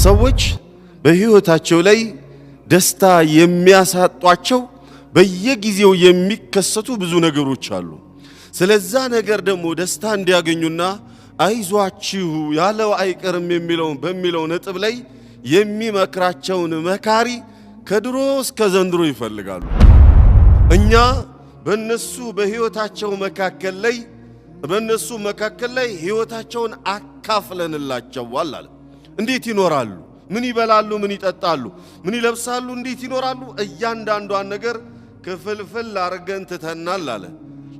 ሰዎች በህይወታቸው ላይ ደስታ የሚያሳጧቸው በየጊዜው የሚከሰቱ ብዙ ነገሮች አሉ። ስለዛ ነገር ደግሞ ደስታ እንዲያገኙና አይዟችሁ ያለው አይቀርም በሚለው ነጥብ ላይ የሚመክራቸውን መካሪ ከድሮ እስከ ዘንድሮ ይፈልጋሉ። እኛ በነሱ መካከል ላይ ህይወታቸውን አካፍለንላቸዋል አለ። እንዴት ይኖራሉ? ምን ይበላሉ? ምን ይጠጣሉ? ምን ይለብሳሉ? እንዴት ይኖራሉ? እያንዳንዷን ነገር ክፍልፍል አርገን ትተናል አለ።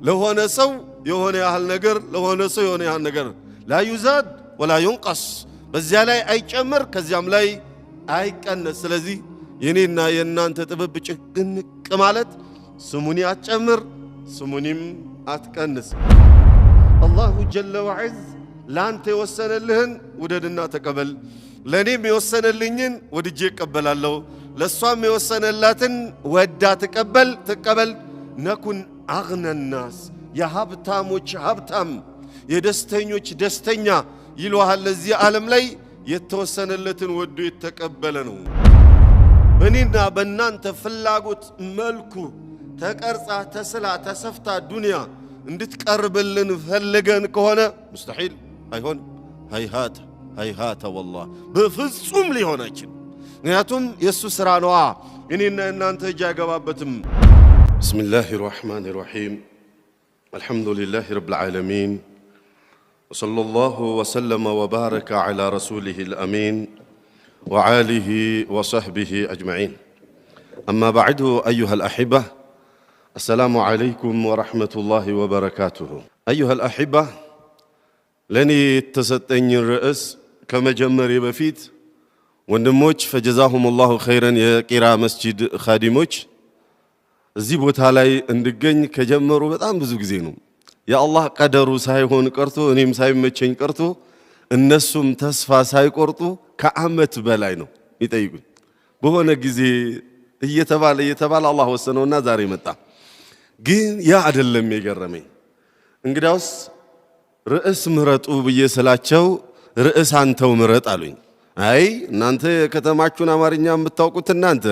ለሆነ ሰው የሆነ ያህል ነገር ላ ዩዛድ ወላ ዩንቀስ፣ በዚያ ላይ አይጨምር ከዚያም ላይ አይቀነስ። ስለዚህ የኔና የእናንተ ጥበብ ጭቅንቅ ማለት ስሙኒ አትጨምር ስሙኒም አትቀንስ። አላሁ ጀለ ወዐዝ ላንተ የወሰነልህን ውደድና ተቀበል፣ ለኔም የወሰነልኝን ወድጄ እቀበላለሁ፣ ለሷም የወሰነላትን ወዳ ተቀበል። ነኩን አግነ ናስ፣ የሀብታሞች ሀብታም የደስተኞች ደስተኛ ይሏል። ለዚህ ዓለም ላይ የተወሰነለትን ወዶ የተቀበለ ነው። በእኔና በእናንተ ፍላጎት መልኩ ተቀርጻ ተስላ ተሰፍታ ዱንያ እንድትቀርብልን ፈልገን ከሆነ ሙስተሒል አይሆን። ሃይሃተ ወላሂ በፍጹም ሊሆን አይችልም። ምክንያቱም የሱ ስራ ነዋ፣ እኔና እናንተ እጅ አይገባበትም። ቢስሚላሂ ረሕማኒ ረሒም አልሐምዱሊላሂ ረብል ዓለሚን ወሰለላሁ ወሰለመ ወባረከ ዐላ ረሱሊሂል አሚን ወዓሊሂ ወሰሕቢሂ አጅመዒን። አማ በዕዱ አዩሀል አሒባ አሰላሙ ዓለይኩም ወረሕመቱላሂ ወበረካቱሁ። አዩሀል አሒባ ለእኔ የተሰጠኝን ርዕስ ከመጀመሬ በፊት ወንድሞች ፈጀዛሁም ላሁ ኸይረን የቂራ መስጂድ ኻዲሞች እዚህ ቦታ ላይ እንድገኝ ከጀመሩ በጣም ብዙ ጊዜ ነው። የአላህ ቀደሩ ሳይሆን ቀርቶ እኔም ሳይመቸኝ ቀርቶ እነሱም ተስፋ ሳይቆርጡ ከዓመት በላይ ነው ይጠይቁኝ። በሆነ ጊዜ እየተባለ አላህ ወሰነውና ዛሬ መጣ። ግን ያ አይደለም የገረመኝ። እንግዳውስ ርዕስ ምረጡ ብዬ ስላቸው ርዕስ አንተው ምረጥ አሉኝ። አይ እናንተ የከተማችሁን አማርኛ የምታውቁት እናንተ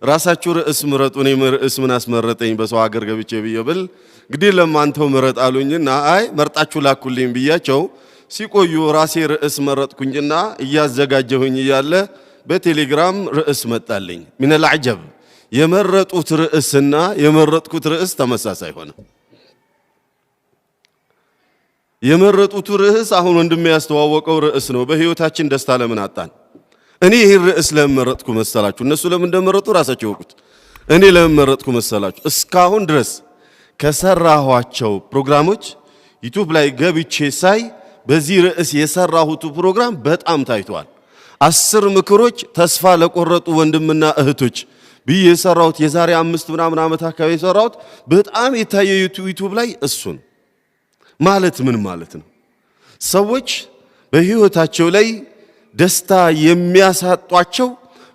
ራሳችሁ ርዕስ ምረጡ፣ እኔ ርዕስ ምን አስመረጠኝ በሰው ሀገር ገብቼ ብዬ ብል እንግዲህ ለማንተው ምረጥ አሉኝና አይ መርጣችሁ ላኩልኝ ብያቸው ሲቆዩ ራሴ ርዕስ መረጥኩኝና እያዘጋጀሁኝ እያለ በቴሌግራም ርዕስ መጣልኝ። ሚነል አዕጀብ የመረጡት ርዕስና የመረጥኩት ርዕስ ተመሳሳይ ሆነ። የመረጡት ርዕስ አሁን ወንድሜ ያስተዋወቀው ርዕስ ነው። በህይወታችን ደስታ ለምን አጣን? እኔ ይህን ርዕስ ለምን መረጥኩ መሰላችሁ? እነሱ ለምን እንደመረጡ ራሳቸው ይወቁት። እኔ ለምን መረጥኩ መሰላችሁ? እስካሁን ድረስ ከሰራኋቸው ፕሮግራሞች ዩቲዩብ ላይ ገብቼ ሳይ በዚህ ርዕስ የሰራሁት ፕሮግራም በጣም ታይቷል። 10 ምክሮች ተስፋ ለቆረጡ ወንድምና እህቶች ብዬ የሰራሁት የዛሬ 5 ምናምን ዓመት አካባቢ የሰራሁት በጣም የታየው ዩቲዩብ ላይ እሱን ማለት ምን ማለት ነው? ሰዎች በህይወታቸው ላይ ደስታ የሚያሳጧቸው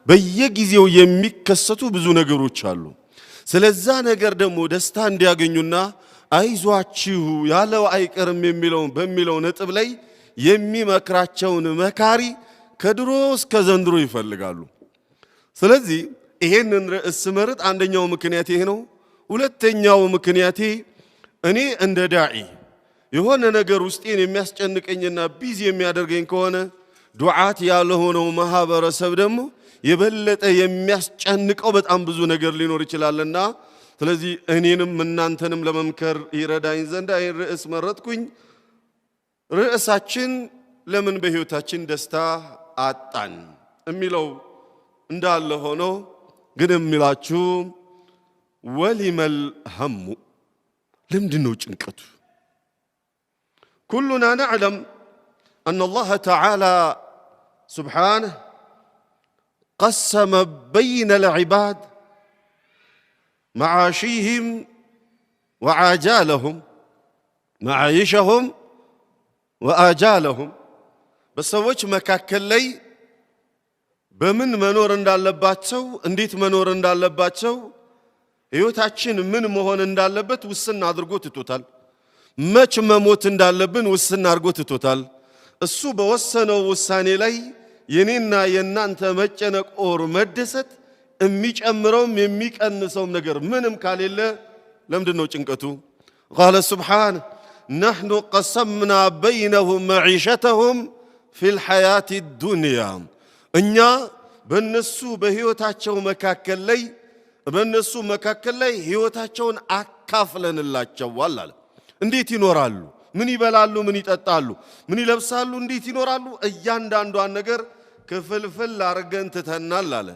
በየጊዜው የሚከሰቱ ብዙ ነገሮች አሉ። ስለዛ ነገር ደግሞ ደስታ እንዲያገኙና አይዟችሁ ያለው አይቀርም በሚለው ነጥብ ላይ የሚመክራቸውን መካሪ ከድሮ እስከ ዘንድሮ ይፈልጋሉ። ስለዚህ ይሄንን ርዕስ ስመርጥ አንደኛው ምክንያት ይሄ ነው። ሁለተኛው ምክንያቴ እኔ እንደ ዳዒ የሆነ ነገር ውስጤን የሚያስጨንቀኝና ቢዚ የሚያደርገኝ ከሆነ ዱዓት ያልሆነው ማህበረሰብ ደግሞ የበለጠ የሚያስጨንቀው በጣም ብዙ ነገር ሊኖር ይችላልና ስለዚህ እኔንም እናንተንም ለመምከር ይረዳኝ ዘንድ ይህን ርዕስ መረጥኩኝ። ርዕሳችን ለምን በህይወታችን ደስታ አጣን የሚለው እንዳለ ሆኖ ግን የሚላችሁ ወሊመል ሀሙ፣ ለምንድነው ጭንቀቱ? ኩሉና ነዕለም أن الله تعالى سبحانه قسم بين العباد معاشيهم وعاجالهم معايشهم وآجالهم በሰዎች መካከል ላይ በምን መኖር እንዳለባቸው እንዴት መኖር እንዳለባቸው ህይወታችን ምን መሆን እንዳለበት ውስን አድርጎ ትቶታል። መች መሞት እንዳለብን ውስን አድርጎ ትቶታል። እሱ በወሰነው ውሳኔ ላይ የኔና የናንተ መጨነቅ ኦር መደሰት የሚጨምረውም የሚቀንሰውም ነገር ምንም ካሌለ ለምንድነው ጭንቀቱ? قال سبحانه نحن قسمنا بينهم معيشتهم في الحياة الدنيا እኛ በነሱ በህይወታቸው መካከል ላይ ህይወታቸውን አካፍለንላቸዋል አለ። እንዴት ይኖራሉ? ምን ይበላሉ? ምን ይጠጣሉ? ምን ይለብሳሉ? እንዴት ይኖራሉ? እያንዳንዷን ነገር ክፍልፍል አርገን ትተናል አለ።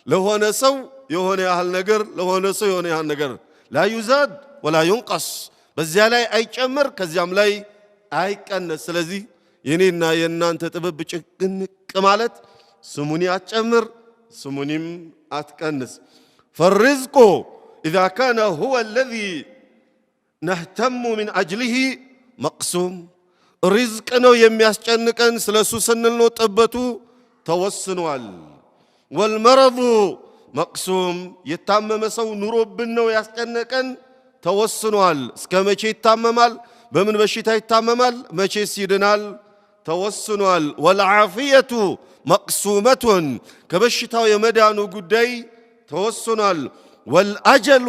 ለሆነ ሰው የሆነ ያህል ነገር፣ ለሆነ ሰው የሆነ ያህል ነገር لا يزاد ولا ينقص በዚያ ላይ አይጨምር ከዚያም ላይ አይቀነስ። ስለዚህ የኔና የናንተ ጥበብ ጭቅንቅ ማለት ስሙኒ አትጨምር ስሙኒም አትቀንስ። فالرزق إذا كان هو الذي نهتم من أجله مقسوم رزق ነው የሚያስጨንቀን ስለሱ ስንል ነው ጥበቱ ተወስኗል። والمرض مقسوم የታመመ ሰው ኑሮብን ነው ያስጨነቀን ተወስኗል። እስከ መቼ ይታመማል? በምን በሽታ ይታመማል? መቼስ ይድናል? ተወስኗል። والعافية مقسومة ከበሽታው የመዳኑ ጉዳይ ተወስኗል። والأجل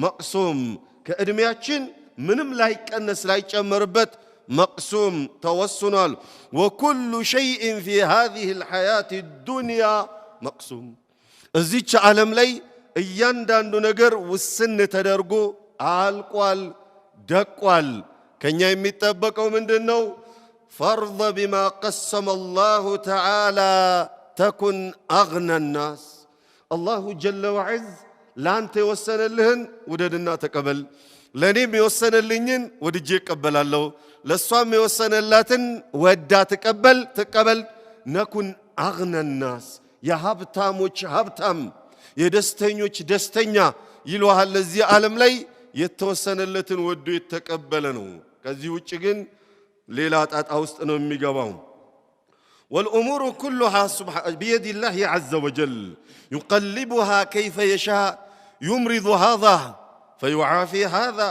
مقسوم ከእድሜያችን ምንም ላይቀነስ ላይጨመርበት مقسوم توسنال وكل شيء في هذه الحياة الدنيا مقسوم እዚች ዓለም ላይ እያንዳንዱ ነገር ውስን ተደርጎ አልቋል ደቋል። ከኛ የሚጠበቀው ምንድነው? فرض بما قسم الله تعالى تكن أغنى الناس الله جل وعز ላንተ የወሰነልህን ውደድና ተቀበል። ለኔም የወሰነልኝን ወድጄ እቀበላለሁ። ለሷም የወሰነላትን ወዳ ተቀበል። ነኩን أغنى الناس የሀብታሞች ሀብታም የደስተኞች ደስተኛ ይሏል። ለዚህ ዓለም ላይ የተወሰነለትን ወዶ የተቀበለ ነው። ከዚህ ውጭ ግን ሌላ ጣጣ ውስጥ ነው የሚገባው። والأمور كلها بيد الله عز وجل يقلبها كيف يشاء يمرض هذا فيعافي هذا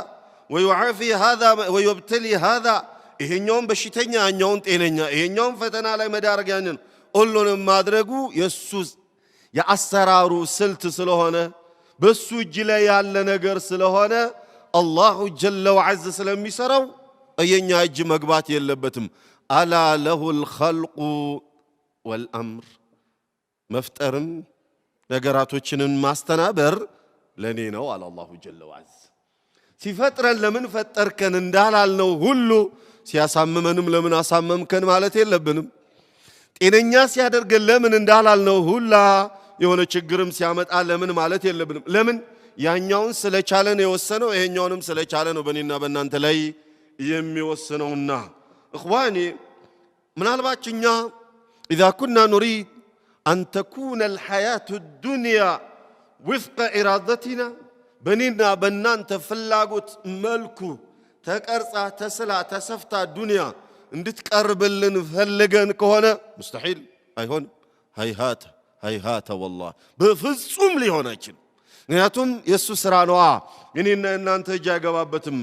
ويعافي هذا ويبتلي هذا ይሄኛውን በሽተኛ ያኛውን ጤነኛ ይሄኛውን ፈተና ላይ መዳረጋንን ሁሉንም ማድረጉ የሱ የአሰራሩ ስልት ስለሆነ በሱ እጅ ላይ ያለ ነገር ስለሆነ አላሁ ጀለ ወዐዝ ስለሚሰራው የኛ እጅ መግባት የለበትም። አላ ለሁል ኸልቁ ወልአምር መፍጠርም ነገራቶችንን ማስተናበር ለኔ ነው አለ አላሁ ጀለ ወዐዝ። ሲፈጥረን ለምን ፈጠርከን እንዳላልነው ሁሉ ሲያሳምመንም ለምን አሳመምከን ማለት የለብንም። ጤነኛ ሲያደርገን ለምን እንዳላልነው ሁላ የሆነ ችግርም ሲያመጣ ለምን ማለት የለብንም። ለምን ያኛውን ስለቻለ ነው የወሰነው፣ ይሄኛውንም ስለቻለ ነው በእኔና በእናንተ ላይ የሚወስነውና እኽዋኒ ምናልባት እኛ إذا كنا نريد أن تكون الحياة الدنيا وفق إرادتنا በእኔና በእናንተ ፍላጎት መልኩ ተቀርጻ ተስላ ተሰፍታ ዱንያ እንድትቀርብልን ፈልገን ከሆነ ሙስተሒል አይሆን ሃይሃተ ወላሂ በፍጹም ሊሆን አይችልም። ምክንያቱም የሱ ስራ ነዋ፣ እኔና እናንተ እጅ አይገባበትም።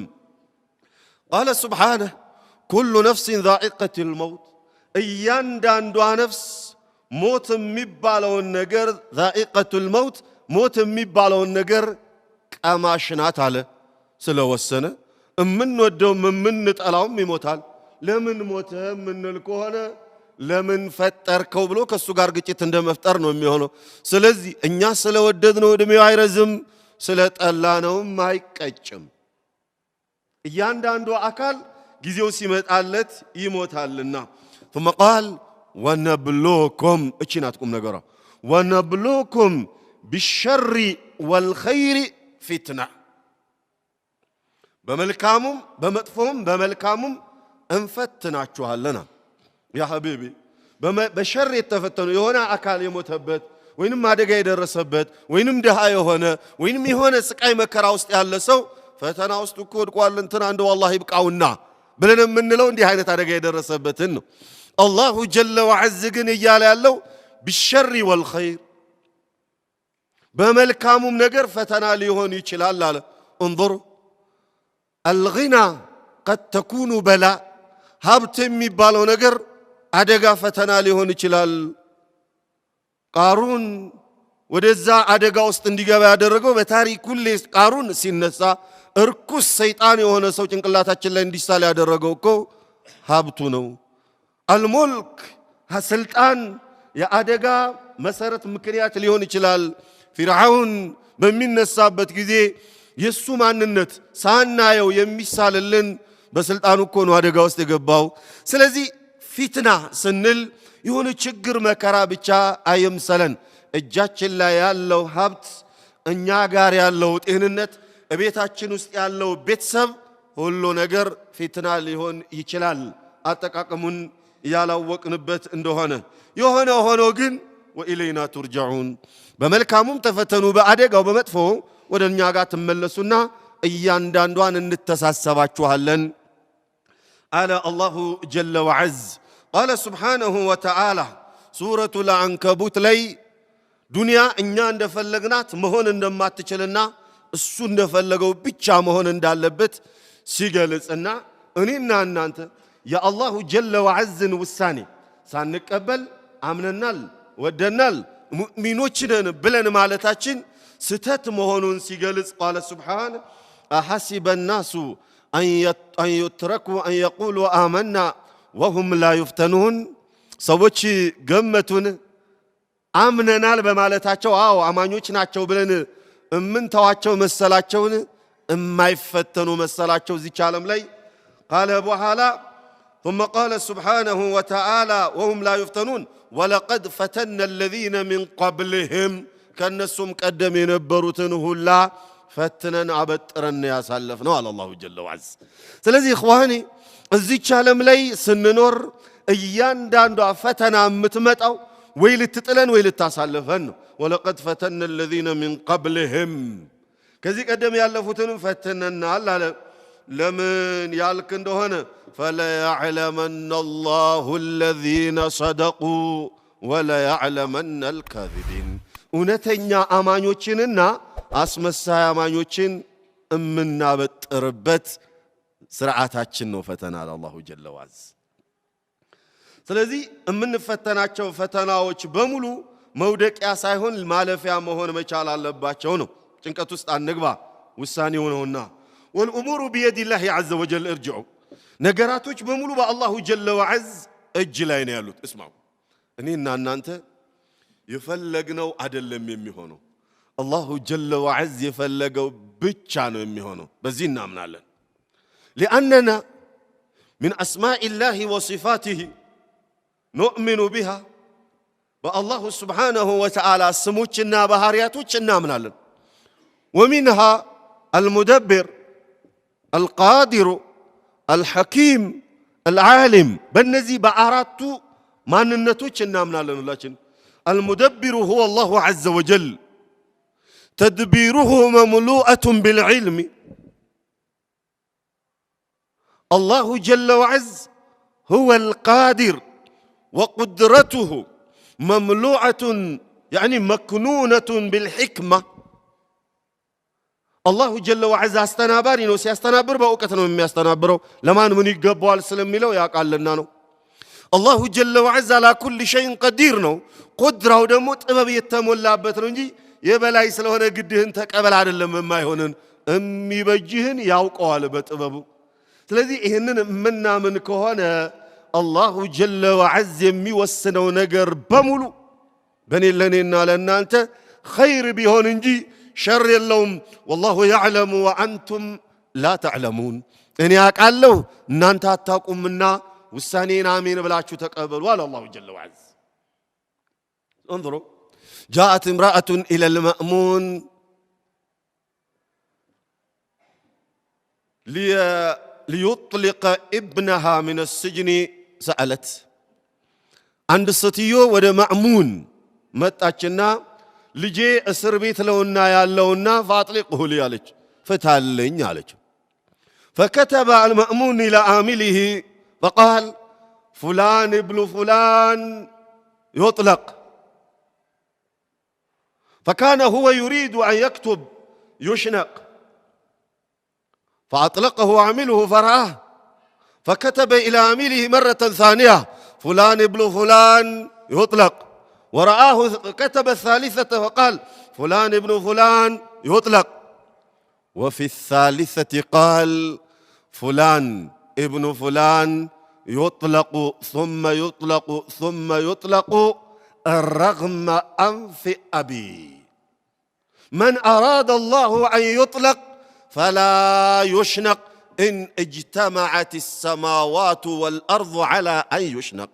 ቃለ ሱብሓነሁ ኩሉ ነፍሲን ዛኢቀቱል መውት እያንዳንዷ ነፍስ ሞት የሚባለውን ነገር ዛኢቀቱል መውት ሞት የሚባለውን ነገር ቀማሽ ናት አለ። ስለወሰነ እምንወደውም እምንጠላውም ይሞታል። ለምን ሞተ ምንል ከሆነ ለምን ፈጠርከው ብሎ ከሱ ጋር ግጭት እንደመፍጠር ነው የሚሆነው። ስለዚህ እኛ ስለወደድነው እድሜው አይረዝም፣ ስለጠላነውም አይቀጭም። እያንዳንዱ አካል ጊዜው ሲመጣለት ይሞታልና ثم قال ونبلوكم እቺናትኩም ነገራ ونبلوكم بالشر والخير فتنة በመልካሙም በመጥፎም በመልካሙም እንፈትናችኋለና ያ ሐቢቢ በሸር የተፈተኑ የሆነ አካል የሞተበት ወይንም አደጋ የደረሰበት ወይንም ደሃ የሆነ ወይንም የሆነ ስቃይ መከራ ውስጥ ያለ ሰው ፈተና ውስጥ እኮ ወድቋል እንትና እንደው አላህ ይብቃውና ብለን የምንለው እንዲህ አይነት አደጋ የደረሰበትን ነው። አላሁ ጀለ ወዐዝ ግን እያለ ያለው بالشر والخير በመልካሙም ነገር ፈተና ሊሆን ይችላል አለ። انظروا الغنى قد تكون بلاء ሀብት የሚባለው ነገር አደጋ ፈተና ሊሆን ይችላል። ቃሩን ወደዛ አደጋ ውስጥ እንዲገባ ያደረገው በታሪክ ሁሌ ቃሩን ሲነሳ እርኩስ ሰይጣን የሆነ ሰው ጭንቅላታችን ላይ እንዲሳል ያደረገው እኮ ሀብቱ ነው። አልሙልክ ስልጣን የአደጋ መሰረት ምክንያት ሊሆን ይችላል። ፊርዓውን በሚነሳበት ጊዜ የሱ ማንነት ሳናየው የሚሳልልን በስልጣኑ እኮ ነው አደጋ ውስጥ የገባው። ስለዚህ ፊትና ስንል የሆነ ችግር መከራ ብቻ አይምሰለን። እጃችን ላይ ያለው ሀብት፣ እኛ ጋር ያለው ጤንነት፣ ቤታችን ውስጥ ያለው ቤተሰብ፣ ሁሉ ነገር ፊትና ሊሆን ይችላል አጠቃቀሙን ያላወቅንበት እንደሆነ። የሆነ ሆኖ ግን ወኢለይና ቱርጃዑን፣ በመልካሙም ተፈተኑ፣ በአደጋው በመጥፎ ወደ እኛ ጋር ትመለሱና እያንዳንዷን እንተሳሰባችኋለን አለ አላሁ ጀለ ወዐዝ። ቃለ ሱብሓነሁ ወተዓላ ሱረቱል አንከቡት ላይ ዱንያ እኛ እንደፈለግናት መሆን እንደማትችልና እሱ እንደፈለገው ብቻ መሆን እንዳለበት ሲገልጽና እኔና እናንተ የአላሁ ጀለ ወዐዝን ውሳኔ ሳንቀበል አምነናል፣ ወደናል፣ ሙእሚኖች ነን ብለን ማለታችን ስተት መሆኑን ሲገልጽ ቃለ ሱብሓነ አሐሲበ ናሱ አን ዩትረኩ አን የቁሉ አመና ወሁም ላ ዩፍተኑን። ሰዎች ገመቱን አምነናል በማለታቸው አዎ አማኞች ናቸው ብለን እምንተዋቸው መሰላቸውን? እማይፈተኑ መሰላቸው እዚች ዓለም ላይ። ቃለ በኋላ ثم قال سبحانه وتعالى وهم لا يفتنون ولقد فتنا الذين من قبلهم كنسم قدم የነበሩትን ሁላ ፈትነን አበጥረን ያሳለፍነው አለ አላሁ ጀለ ወዐዝ። ስለዚህ ኢኽዋኒ እዚች ዓለም ላይ ስንኖር እያንዳንዷ ፈተና የምትመጣው ወይ ልትጥለን ወይ ልታሳልፈን ነው። ወለቀድ ፈተና الذين من قبلهم ከዚህ ቀደም ያለፉትን ፈትነናል አለ። ለምን ያልክ እንደሆነ فليعلمن الله الذين صدقوا وليعلمن الكاذبين፣ እውነተኛ አማኞችንና አስመሳይ አማኞችን እምናበጥርበት ስርዓታችን ነው ፈተና አለ አላሁ ጀለ ወዐዝ። ስለዚህ እምንፈተናቸው ፈተናዎች በሙሉ መውደቂያ ሳይሆን ማለፊያ መሆን መቻል አለባቸው ነው። ጭንቀት ውስጥ አንግባ፣ ውሳኔው ነውና። ወልኡሙሩ ቢየዲላሂ ዐዘ ወጀል እርጅዑ፣ ነገራቶች በሙሉ በአላሁ ጀለ ወዐዝ እጅ ላይ ነው ያሉት። እስማው እኔና እናንተ የፈለግነው አይደለም የሚሆነው፣ አላሁ ጀለ ወዐዝ የፈለገው ብቻ ነው የሚሆነው። በዚህ እናምናለን። ሊአነና ሚን አስማኢላሂ ወሲፋቲሂ ኑእሚኑ ቢሃ፣ በአላሁ ስብሓነሁ ወተዓላ ስሞችና ባህርያቶች እናምናለን። ወሚንሃ አልሙደብር አልቃዲሩ አልሐኪም አልዓሊም፣ በእነዚህ በአራቱ ማንነቶች እናምናለን ሁላችን። አልሙደብሩ ሁወ አላሁ ዐዘ ወጀል ተድቢሩሁ መምሉአቱን ቢልዕልሚ፣ አላሁ ጀለ ወዐዝ ሁወ አልቃዲር ወቁድረቱሁ መምሉዐቱን ያዕኒ መክኑነቱን ቢልሕክማ። አላሁ ጀለ ወዐዝ አስተናባሪ ነው። ሲያስተናብር በእውቀት ነው የሚያስተናብረው። ለማን ምን ይገባዋል ስለሚለው ያውቃልና ነው። አላሁ ጀለ ወዐዝ አላ ኩሊ ሸይን ቀዲር ነው። ቁድራው ደግሞ ጥበብ የተሞላበት ነው እንጂ የበላይ ስለሆነ ግድህን ተቀበል አይደለም። የማይሆንን የሚበጅህን ያውቀዋል በጥበቡ። ስለዚህ ይህንን የምናምን ከሆነ አላሁ ጀለ ወዐዝ የሚወስነው ነገር በሙሉ በእኔ ለእኔና ለእናንተ ኸይር ቢሆን እንጂ ሸር የለውም። ወላሁ ያዕለሙ ወአንቱም ላ ተዕለሙን፣ እኔ አውቃለሁ እናንተ አታውቁምና ውሳኔን አሜን ብላችሁ ተቀበሉ አለ አላሁ ጀለ ወዐዝ። እንظሩ ጃአት እምራአቱን ኢለል መእሙን ሊዩጥሊቀ ኢብነሃ ሚነ ስጅኒ ሰአለት፣ አንድ ሴትዮ ወደ መእሙን መጣችና ልጄ እስር ቤት ለውና ያለውና ፈአጥሊቅሁ ሊ አለች፣ ፍታልኝ አለች። ፈከተበ አልመእሙን ኢላ አሚሊሂ ፈቃል ፉላን እብኑ ፉላን ዩጥለቅ فكان هو يريد أن يكتب يشنق فأطلقه عامله فرآه فكتب إلى عامله مرة ثانية فلان ابن فلان يطلق ورآه كتب الثالثة وقال فلان ابن فلان يطلق، وفي الثالثة قال فلان ابن فلان يطلق ثم يطلق ثم يطلق رغم أنف أبي. من أراد الله أن يطلق فلا يشنق إن اجتمعت السماوات والأرض على أن يشنق.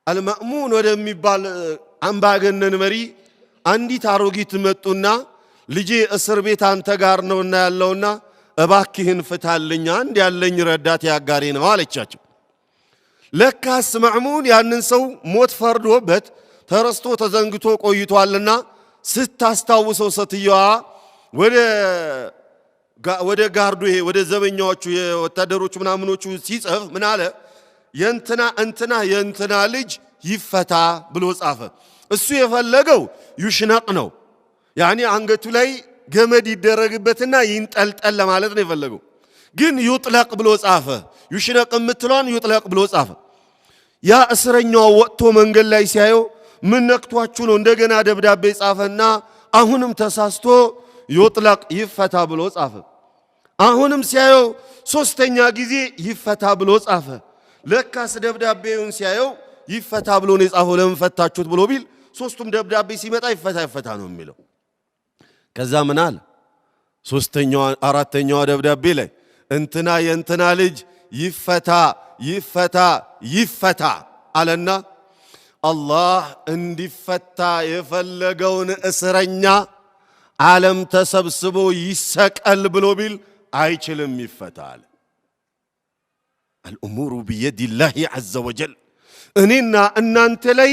المأمون ودمي بال أنباغن مري عندي تاروغي تمتونا لجي أسر بيت أنت غارنونا يالونا أباكيهن فتاللن عندي ياللن رداتي أغارين واليچاچو لكاس معمون ያንን ሰው ሞት ፈርዶበት ተረስቶ ተዘንግቶ ቆይቷልና ስታስታውሰው ሴትየዋ ወደ ጋርዱ ወደ ዘበኛዎቹ የወታደሮቹ ምናምኖቹ ሲጽፍ ምን አለ? የእንትና ልጅ ይፈታ ብሎ ጻፈ። እሱ የፈለገው ይሽነቅ ነው። ያኒ አንገቱ ላይ ገመድ ይደረግበትና ይንጠልጠል ለማለት ነው የፈለገው። ግን ይጥለቅ ብሎ ጻፈ። ይሽነቅ የምትለውን ይጥለቅ ብሎ ጻፈ። ያ እስረኛው ወጥቶ መንገድ ላይ ሲያየው ምን ነክቷችሁ ነው? እንደገና ደብዳቤ ጻፈና አሁንም ተሳስቶ ይጥለቅ ይፈታ ብሎ ጻፈ። አሁንም ሲያየው ሶስተኛ ጊዜ ይፈታ ብሎ ጻፈ። ለካስ ደብዳቤውን ሲያየው ይፈታ ብሎ ነው የጻፈው። ለምን ፈታችሁት ብሎ ቢል ሶስቱም ደብዳቤ ሲመጣ ይፈታ ነው የሚለው። ከዛ ምን አለ? ሶስተኛው አራተኛው ደብዳቤ ላይ እንትና የእንትና ልጅ ይፈታ አለና አላህ እንዲፈታ የፈለገውን እስረኛ ዓለም ተሰብስቦ ይሰቀል ብሎ ቢል አይችልም ይፈታል። الأمور بيد الله عز وجل እኔና እናንተ ላይ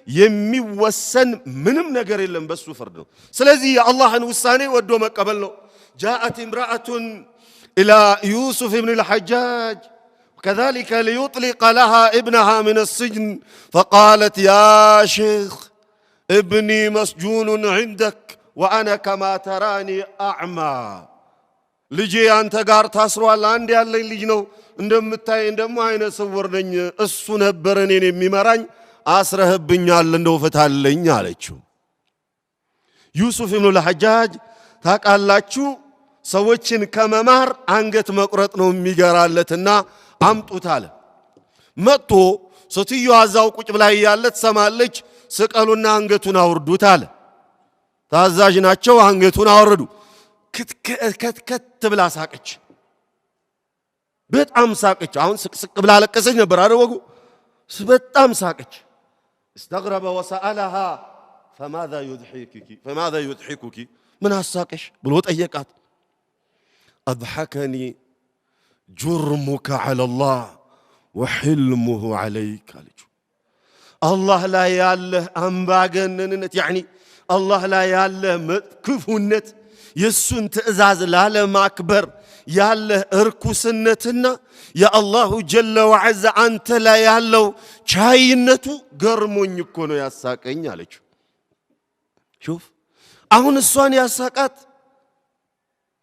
የሚወሰን ምንም ነገር የለም፣ በሱ ፍርድ ነው። ስለዚህ የአላህን ውሳኔ ወዶ መቀበል ነው። جاءت امرأة إلى يوسف بن الحجاج وكذلك ليطلق لها ابنها من السجن فقالت يا شيخ ابني مسجون عندك وأنا كما تراني أعمى ልጄ አንተ ጋር ታስሯል። አንድ ያለኝ ልጅ ነው እንደምታይ እንደሞ አይነ ስውር ነኝ። እሱ ነበር እኔን የሚመራኝ። አስረህብኛል እንደው ፍታልኝ አለችው። ዩሱፍ ኢብኑ አልሐጃጅ ታቃላችሁ ሰዎችን ከመማር አንገት መቁረጥ ነው የሚገራለትና አምጡት አለ። መጥቶ ሴትዮዋ እዛው ቁጭ ብላ ያለ ትሰማለች። ስቀሉና አንገቱን አውርዱት አለ። ታዛዥ ናቸው። አንገቱን አወረዱ። ከት ብላ ሳቀች። በጣም ሳቀች። አሁን ስቅስቅ ብላ ለቀሰች ነበር አደወጉ። በጣም ሳቀች። استغرب وسألها فماذا يضحكك من አሳቀሽ ብሎ ጠየቃት። أضحكني جرمك على الله وحلمه عليك አለችው። አላህ ላይ ያለ አምባገነንነት ያኒ አላህ ላይ ያለ ክፉነት የሱን ትእዛዝ ላለማክበር ያለ እርኩስነትና የአላሁ ጀለ ወዐዛ አንተ ላይ ያለው ቻይነቱ ገርሞኝ እኮ ነው ያሳቀኝ አለችው። ሹፍ አሁን እሷን ያሳቃት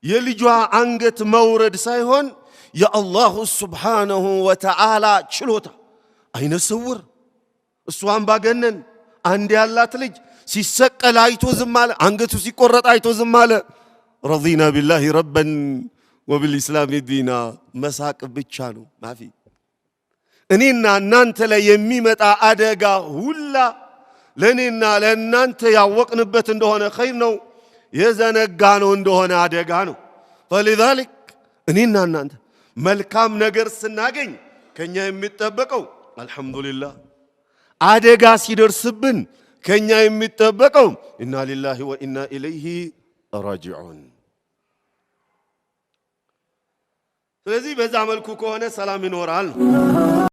የልጇ አንገት መውረድ ሳይሆን የአላሁ ሱብሓነሁ ወተዓላ ችሎታ። አይነ ስውር እሱ አምባገነን አንድ ያላት ልጅ ሲሰቀል አይቶ ዝም አለ። አንገቱ ሲቆረጥ አይቶ ዝም አለ። رضينا بالله ربا وبالإسلام دينا مساق ብቻ ነው ማፊ። እኔና እናንተ ላይ የሚመጣ አደጋ ሁላ ለኔና ለእናንተ ያወቅንበት እንደሆነ ኸይር ነው፣ የዘነጋ ነው እንደሆነ አደጋ ነው። فلذلك እኔና እናንተ መልካም ነገር ስናገኝ ከኛ የሚጠበቀው አልহামዱሊላህ፣ አደጋ ሲደርስብን ከኛ የሚጠበቀው ኢና ሊላሂ ወኢና ኢለይሂ ራጂዑን። ስለዚህ በዛ መልኩ ከሆነ ሰላም ይኖራል።